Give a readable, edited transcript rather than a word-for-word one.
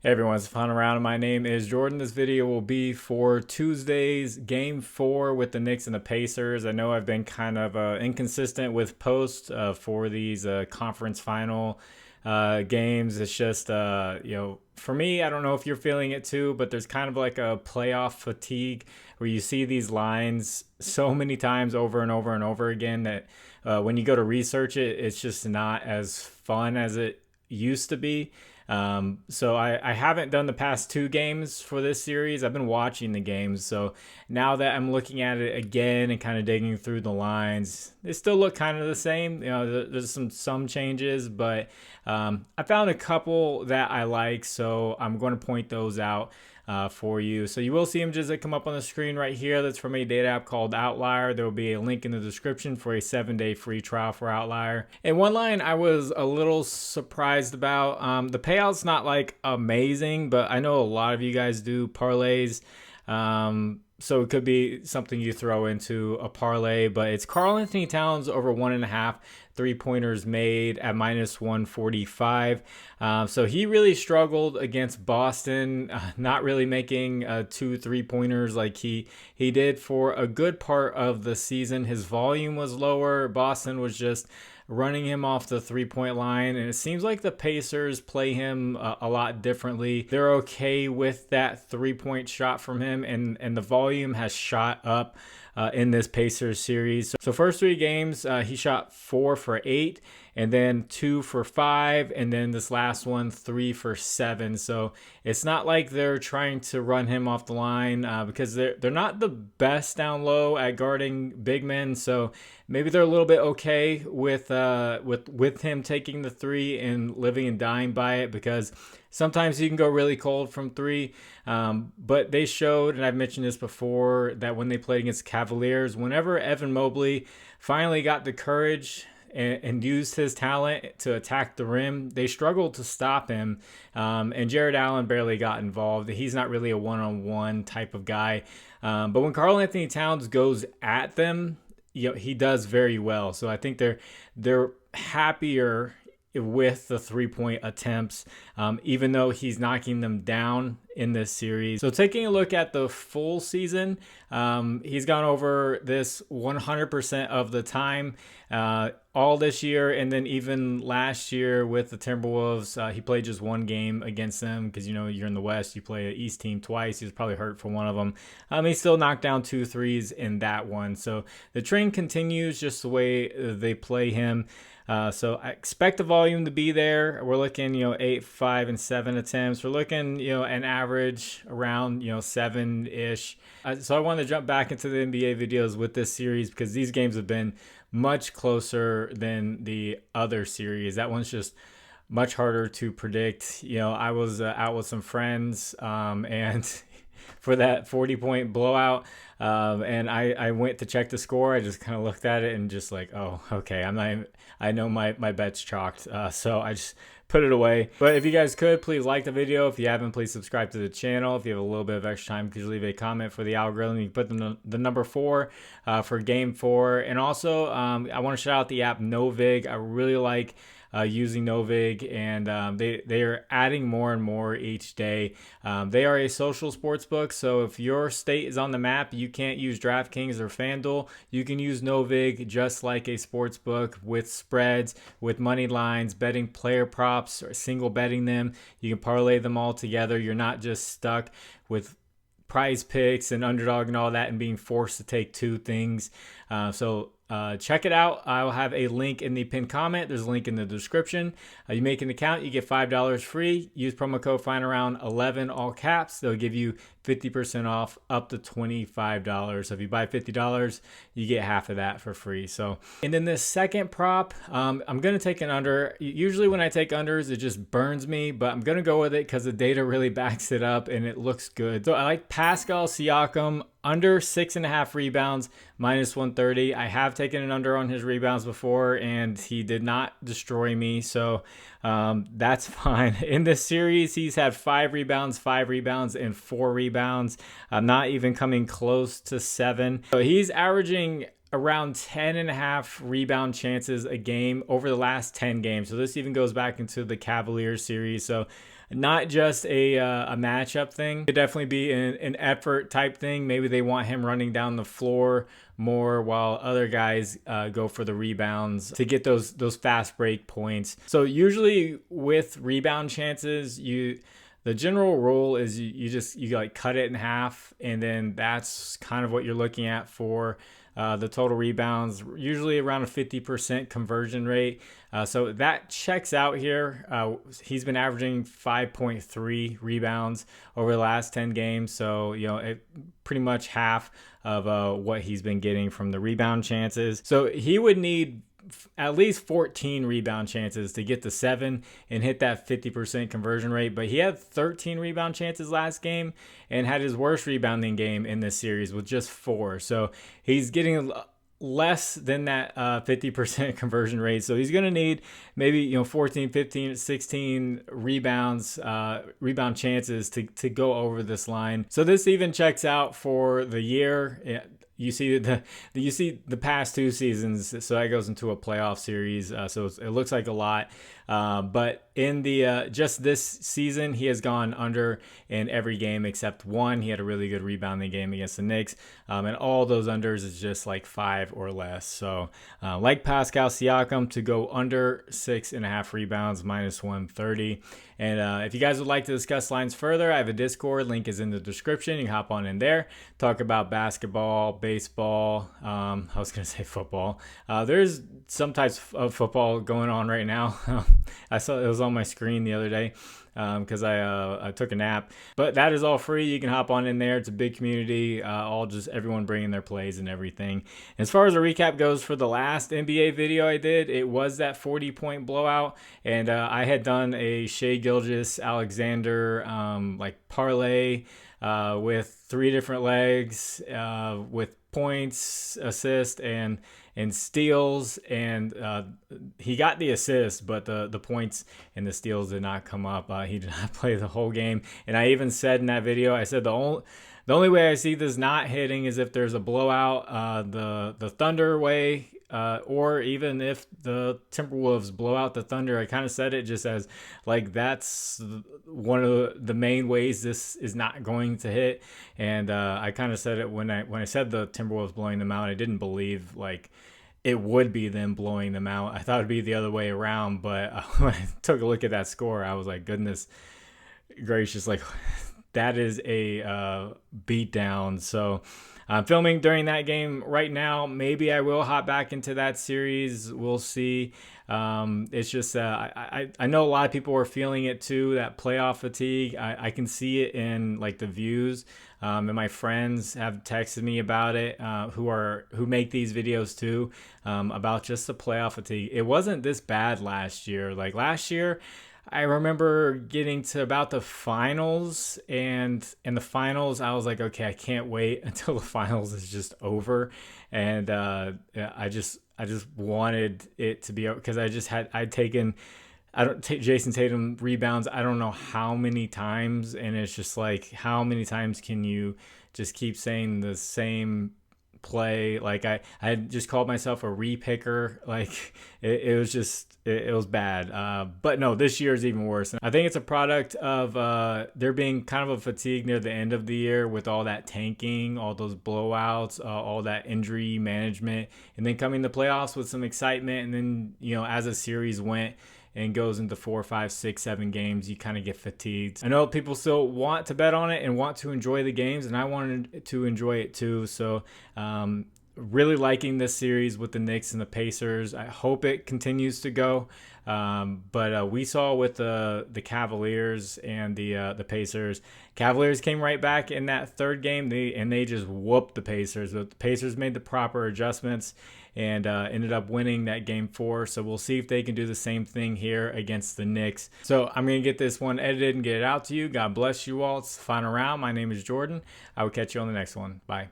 Hey everyone, it's Fun Around. My name is Jordan. This video will be for Tuesday's Game 4 with the Knicks and the Pacers. I know I've been kind of inconsistent with posts for these conference final games. It's just, for me, I don't know if you're feeling it too, but there's kind of like a playoff fatigue where you see these lines so many times over and over and over again that when you go to research it, it's just not as fun as it used to be. So I haven't done the past two games for this series. I've been watching the games. So now that I'm looking at it again and kind of digging through the lines, they still look kind of the same. There's some changes, but I found a couple that I like. So I'm going to point those out for you. So you will see images that come up on the screen right here. That's from a data app called Outlier. There will be a link in the description for a 7-day free trial for Outlier. And one line I was a little surprised about, the payout's not like amazing, but I know a lot of you guys do parlays. So it could be something you throw into a parlay, but it's Karl-Anthony Towns over 1.5 3-pointers made at -145. So he really struggled against Boston, not really making 2 3-pointers like he did for a good part of the season. His volume was lower. Boston was just running him off the 3-point line, and it seems like the Pacers play him a lot differently. They're okay with that 3-point shot from him, and the volume has shot up in this Pacers series. So first 3 games, he shot 4 for 8, and then 2 for 5, and then this last one 3 for 7. So it's not like they're trying to run him off the line because they're not the best down low at guarding big men. So maybe they're a little bit okay with him taking the 3 and living and dying by it, because sometimes you can go really cold from 3. But they showed, and I've mentioned this before, that when they played against Cavaliers, whenever Evan Mobley finally got the courage and used his talent to attack the rim, they struggled to stop him. And Jared Allen barely got involved. He's not really a one-on-one type of guy. But when Karl-Anthony Towns goes at them, he does very well. So I think they're happier with the 3-point attempts, even though he's knocking them down in this series. So taking a look at the full season, he's gone over this 100% of the time, all this year, and then even last year with the Timberwolves, he played just 1 game against them because you're in the West, you play an East team twice. He was probably hurt for one of them. He still knocked down 2 threes in that one. So the trend continues just the way they play him. So I expect the volume to be there. We're looking, 8, 5, and 7 attempts. We're looking, an average around, 7-ish. So I want to jump back into the NBA videos with this series because these games have been much closer than the other series. That one's just much harder to predict. I was out with some friends, and for that 40-point blowout, and I went to check the score. I just kind of looked at it and just like, oh, okay, I know my bet's chalked, so I just put it away. But if you guys could, please like the video. If you haven't, please subscribe to the channel. If you have a little bit of extra time, could you leave a comment for the algorithm? You can put the number 4 for game 4. And also, I want to shout out the app Novig. I really like using Novig, and they are adding more and more each day. They are a social sports book, so if your state is on the map, you can't use DraftKings or Fanduel. You can use Novig just like a sports book, with spreads, with money lines, betting player props, or single betting them. You can parlay them all together. You're not just stuck with Prizepicks and Underdog and all that and being forced to take 2 things. So check it out. I'll have a link in the pinned comment. There's a link in the description. You make an account, you get $5 free. Use promo code FINDAROUND11, all caps. They'll give you 50% off up to $25. So if you buy $50, you get half of that for free. So, and then this second prop, I'm going to take an under. Usually when I take unders, it just burns me, but I'm going to go with it because the data really backs it up and it looks good. So I like Pascal Siakam under 6.5 rebounds, -130. I have taken an under on his rebounds before, and he did not destroy me, so that's fine. In this series, he's had 5 rebounds, and 4 rebounds. Not even coming close to 7. So he's averaging around 10.5 rebound chances a game over the last 10 games. So this even goes back into the Cavaliers series. So not just a matchup thing. It could definitely be an effort type thing. Maybe they want him running down the floor more while other guys go for the rebounds to get those fast break points. So usually with rebound chances, the general rule is you like cut it in half, and then that's kind of what you're looking at for the total rebounds, usually around a 50% conversion rate. So that checks out here. He's been averaging 5.3 rebounds over the last 10 games. So, pretty much half of what he's been getting from the rebound chances. So he would need at least 14 rebound chances to get to 7 and hit that 50% conversion rate. But he had 13 rebound chances last game and had his worst rebounding game in this series with just 4. So he's getting less than that 50% conversion rate. So he's going to need maybe 14, 15, 16 rebounds, rebound chances to go over this line. So this even checks out for the year. You see the past 2 seasons, so that goes into a playoff series. So it looks like a lot. But in the just this season, he has gone under in every game except one. He had a really good rebounding game against the Knicks, and all those unders is just like 5 or less. So like Pascal Siakam to go under 6.5 rebounds, -130. And if you guys would like to discuss lines further, I have a Discord. Link is in the description. You can hop on in there, talk about basketball, baseball. I was going to say football. There's some types of football going on right now. I saw it was on my screen the other day because I took a nap. But that is all free. You can hop on in there. It's a big community. All just everyone bringing their plays and everything. As far as the recap goes for the last NBA video I did, it was that 40-point blowout. And I had done a Shai Gilgeous-Alexander like parlay with 3 different legs with points, assist, and steals, and he got the assist, but the points and the steals did not come up. He did not play the whole game, and I even said in that video, I said the only way I see this not hitting is if there's a blowout the Thunder way, or even if the Timberwolves blow out the Thunder. I kind of said it just as like that's one of the main ways this is not going to hit. And I kind of said it when I said the Timberwolves blowing them out. I didn't believe like it would be them blowing them out. I thought it'd be the other way around. But when I took a look at that score, I was like, goodness gracious, like that is a beatdown. So I'm filming during that game right now. Maybe I will hop back into that series. We'll see. It's just I know a lot of people are feeling it too, that playoff fatigue. I can see it in like the views. And my friends have texted me about it, who make these videos too, about just the playoff fatigue. It wasn't this bad last year. Like last year, I remember getting to about the finals, and in the finals, I was like, okay, I can't wait until the finals is just over. And I just wanted it to be over because I'd taken, I don't take Jason Tatum rebounds, I don't know how many times. And it's just like, how many times can you just keep saying the same play? Like I had just called myself a repicker. Like it was just, it was bad. But no, this year is even worse. I think it's a product of there being kind of a fatigue near the end of the year with all that tanking, all those blowouts, all that injury management, and then coming to playoffs with some excitement. And then, as a series went and goes into 4, 5, 6, 7 games, you kind of get fatigued. I know people still want to bet on it and want to enjoy the games, and I wanted to enjoy it too. So really liking this series with the Knicks and the Pacers. I hope it continues to go. But we saw with the Cavaliers and the Pacers. Cavaliers came right back in that third game. They just whooped the Pacers. But the Pacers made the proper adjustments and ended up winning that game 4. So we'll see if they can do the same thing here against the Knicks. So I'm going to get this one edited and get it out to you. God bless you all. It's the final round. My name is Jordan. I will catch you on the next one. Bye.